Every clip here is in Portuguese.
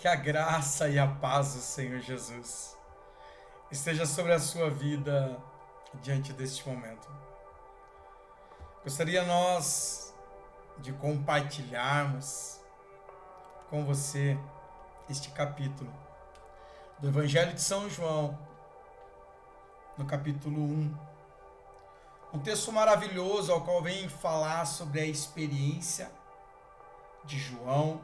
Que a graça e a paz do Senhor Jesus esteja sobre a sua vida diante deste momento. Gostaria nós de compartilharmos com você este capítulo do Evangelho de São João, no capítulo 1. Um texto maravilhoso ao qual vem falar sobre a experiência de João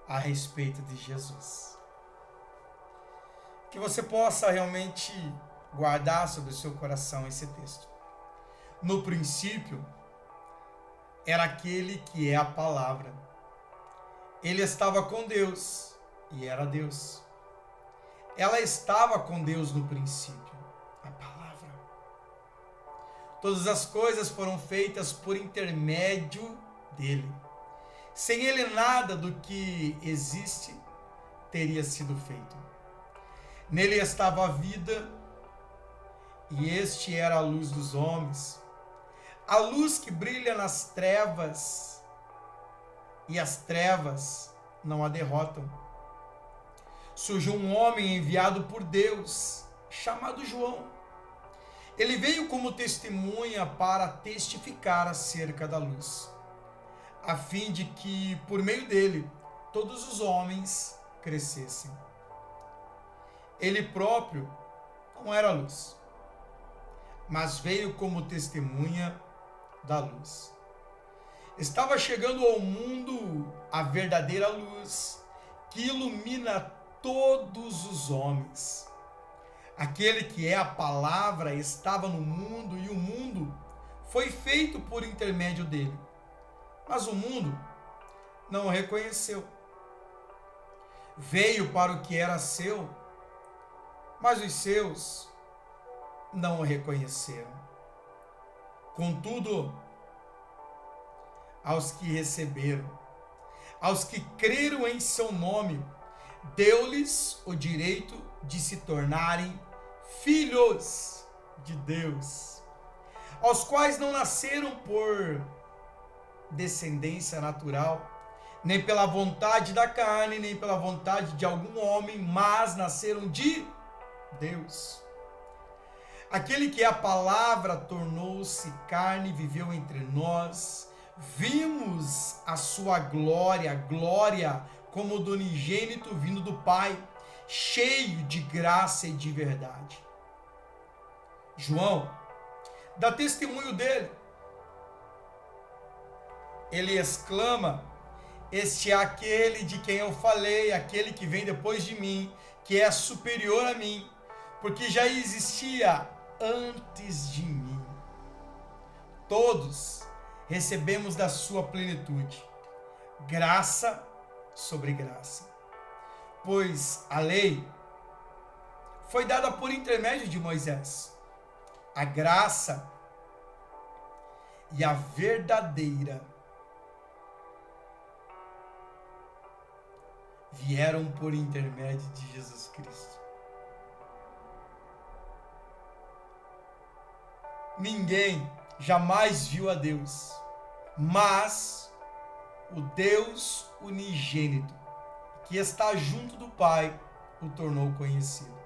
a respeito de Jesus. Que você possa realmente guardar sobre o seu coração esse texto. No princípio, era aquele que é a palavra. Ele estava com Deus e era Deus. Ela estava com Deus no princípio, a palavra. Todas as coisas foram feitas por intermédio dele. Sem ele, nada do que existe teria sido feito. Nele estava a vida, e este era a luz dos homens. A luz que brilha nas trevas, e as trevas não a derrotam. Surgiu um homem enviado por Deus, chamado João. Ele veio como testemunha para testificar acerca da luz, a fim de que, por meio dele, todos os homens crescessem. Ele próprio não era luz, mas veio como testemunha da luz. Estava chegando ao mundo a verdadeira luz, que ilumina todos os homens. Aquele que é a palavra estava no mundo, e o mundo foi feito por intermédio dele. Mas o mundo não o reconheceu. Veio para o que era seu, mas os seus não o reconheceram. Contudo, aos que receberam, aos que creram em seu nome, deu-lhes o direito de se tornarem filhos de Deus, aos quais não nasceram por descendência natural, nem pela vontade da carne, nem pela vontade de algum homem, mas nasceram de Deus. Aquele que é a palavra tornou-se carne e viveu entre nós. Vimos a sua glória, glória como do unigênito vindo do Pai, cheio de graça e de verdade. João dá testemunho dele. Ele exclama: este é aquele de quem eu falei, aquele que vem depois de mim, que é superior a mim, porque já existia antes de mim. Todos recebemos da sua plenitude, graça sobre graça. Pois a lei foi dada por intermédio de Moisés. A graça e a verdadeira vieram por intermédio de Jesus Cristo. Ninguém jamais viu a Deus, mas o Deus unigênito, que está junto do Pai, o tornou conhecido.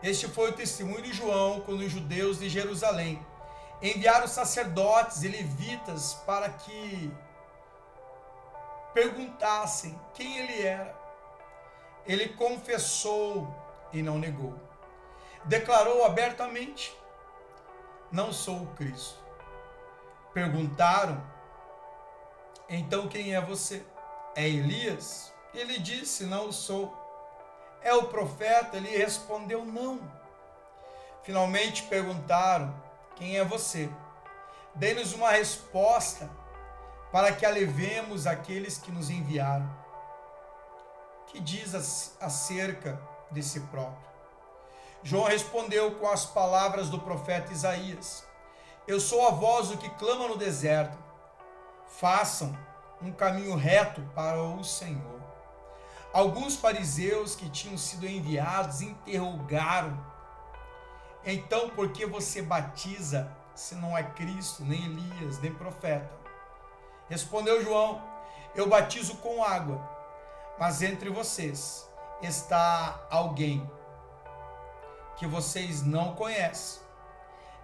Este foi o testemunho de João quando os judeus de Jerusalém enviaram sacerdotes e levitas para que perguntassem quem ele era. Ele confessou e não negou. Declarou abertamente: não sou o Cristo. Perguntaram: então quem é você? É Elias? Ele disse: não sou. É o profeta? Ele respondeu: não. Finalmente perguntaram: quem é você? Dê-nos uma resposta para que alevemos aqueles que nos enviaram. Que diz acerca de si próprio? João respondeu com as palavras do profeta Isaías: eu sou a voz do que clama no deserto, façam um caminho reto para o Senhor. Alguns fariseus que tinham sido enviados interrogaram: então por que você batiza se não é Cristo, nem Elias, nem profeta? Respondeu João: Eu batizo com água, mas entre vocês está alguém que vocês não conhecem.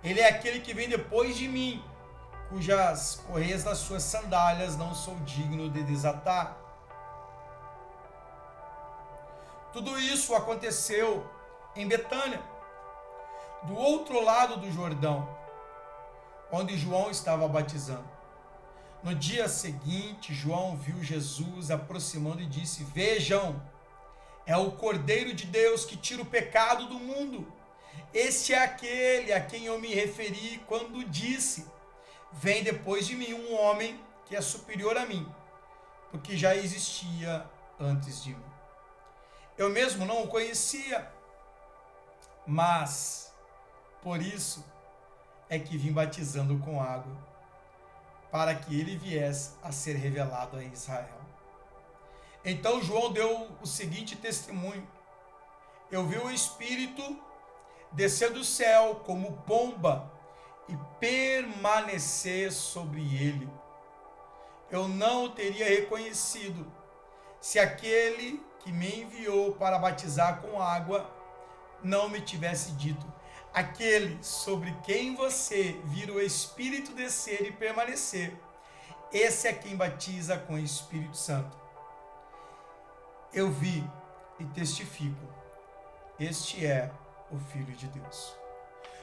Ele é aquele que vem depois de mim, cujas correias das suas sandálias não sou digno de desatar. Tudo isso aconteceu em Betânia, do outro lado do Jordão, onde João estava batizando. No dia seguinte, João viu Jesus aproximando e disse: Vejam, é o Cordeiro de Deus que tira o pecado do mundo. Este é aquele a quem eu me referi quando disse: Vem depois de mim um homem que é superior a mim, porque já existia antes de mim. Eu mesmo não o conhecia, mas por isso é que vim batizando com água, para que ele viesse a ser revelado a Israel. Então João deu o seguinte testemunho: Eu vi o Espírito descer do céu como pomba e permanecer sobre ele. Eu não o teria reconhecido se aquele que me enviou para batizar com água não me tivesse dito: aquele sobre quem você vira o Espírito descer e permanecer, esse é quem batiza com o Espírito Santo. Eu vi e testifico, este é o Filho de Deus.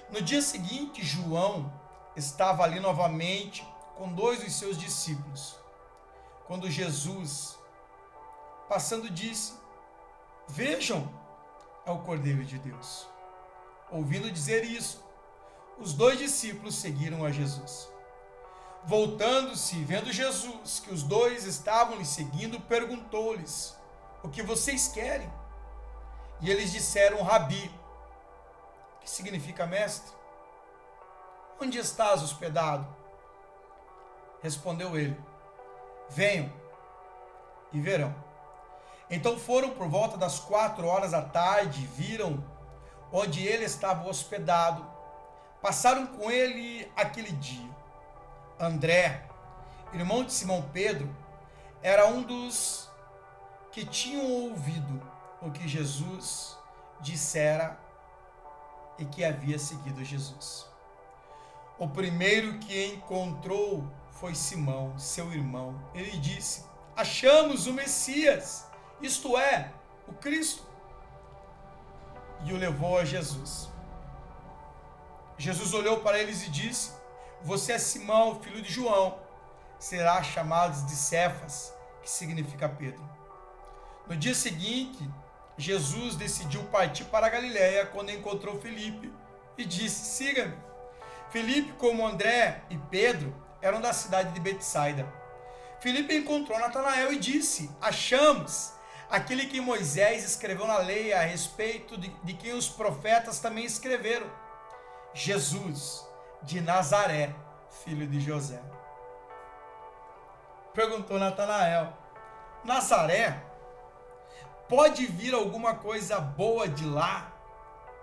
No dia seguinte, João estava ali novamente com 2 dos seus discípulos, quando Jesus, passando, disse: Vejam, é o Cordeiro de Deus. Ouvindo dizer isso, os 2 discípulos seguiram a Jesus. Voltando-se, vendo Jesus, que os 2 estavam lhe seguindo, perguntou-lhes: O que vocês querem? E eles disseram: Rabi, que significa mestre. Onde estás hospedado? Respondeu ele: Venham e verão. Então foram por volta das 4 horas da tarde, viram onde ele estava hospedado. Passaram com ele aquele dia. André, irmão de Simão Pedro, era um dos que tinham ouvido o que Jesus dissera e que havia seguido Jesus. O primeiro que encontrou foi Simão, seu irmão. Ele disse: Achamos o Messias, isto é, o Cristo. E o levou a Jesus. Jesus olhou para eles e disse: Você é Simão, filho de João. Será chamado de Cefas, que significa Pedro. No dia seguinte, Jesus decidiu partir para a Galiléia quando encontrou Filipe e disse: Siga-me. Filipe, como André e Pedro, eram da cidade de Betsaida. Filipe encontrou Natanael e disse: Achamos aquele que Moisés escreveu na lei, a respeito de quem os profetas também escreveram, Jesus de Nazaré, filho de José. Perguntou Natanael: Nazaré? Pode vir alguma coisa boa de lá?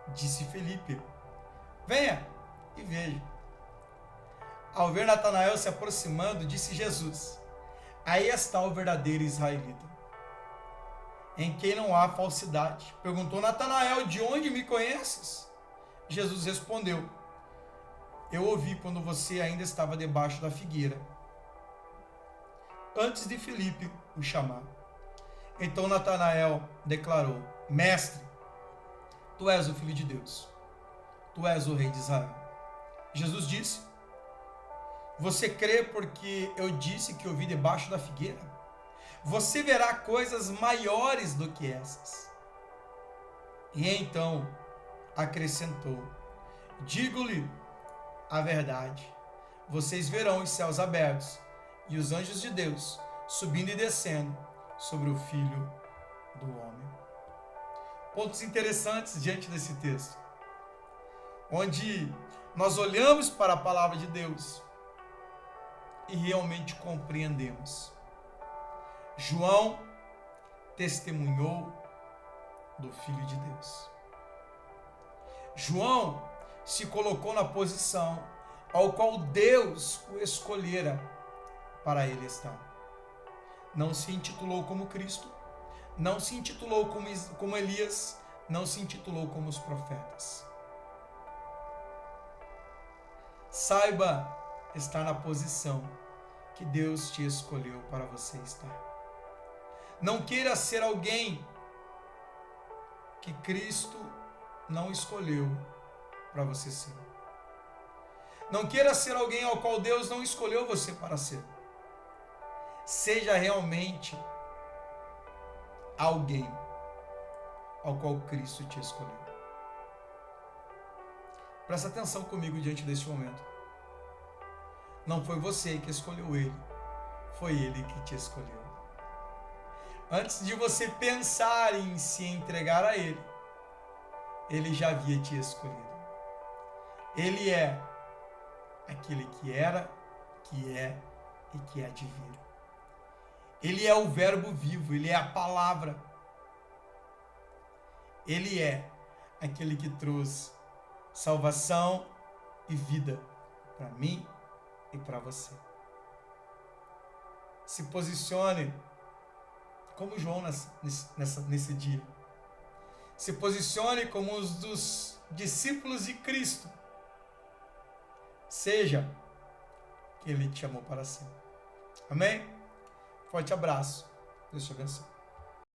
Disse Filipe: Venha e veja. Ao ver Natanael se aproximando, disse Jesus: Aí está o verdadeiro israelita, em quem não há falsidade. Perguntou Natanael: De onde me conheces? Jesus respondeu: Eu ouvi quando você ainda estava debaixo da figueira, antes de Filipe o chamar. Então Natanael declarou: Mestre, tu és o Filho de Deus, tu és o Rei de Israel. Jesus disse: Você crê porque eu disse que ouvi debaixo da figueira? Você verá coisas maiores do que essas. E então acrescentou: Digo-lhe a verdade, vocês verão os céus abertos e os anjos de Deus subindo e descendo sobre o Filho do Homem. Pontos interessantes diante desse texto, onde nós olhamos para a palavra de Deus e realmente compreendemos. João testemunhou do Filho de Deus. João se colocou na posição ao qual Deus o escolhera para ele estar. não se intitulou como Cristo, não se intitulou como Elias, não se intitulou como os profetas. Saiba estar na posição que Deus te escolheu para você estar. Não queira ser alguém que Cristo não escolheu para você ser. Não queira ser alguém ao qual Deus não escolheu você para ser. Seja realmente alguém ao qual Cristo te escolheu. Presta atenção comigo diante deste momento. Não foi você que escolheu ele, foi ele que te escolheu. Antes de você pensar em se entregar a ele, ele já havia te escolhido. Ele é aquele que era, que é e que há de vir. Ele é o verbo vivo, ele é a palavra. Ele é aquele que trouxe salvação e vida para mim e para você. Se posicione como João nesse dia. Se posicione como um dos discípulos de Cristo. Seja que Ele te chamou para ser. Amém? Forte abraço. Deus te abençoe.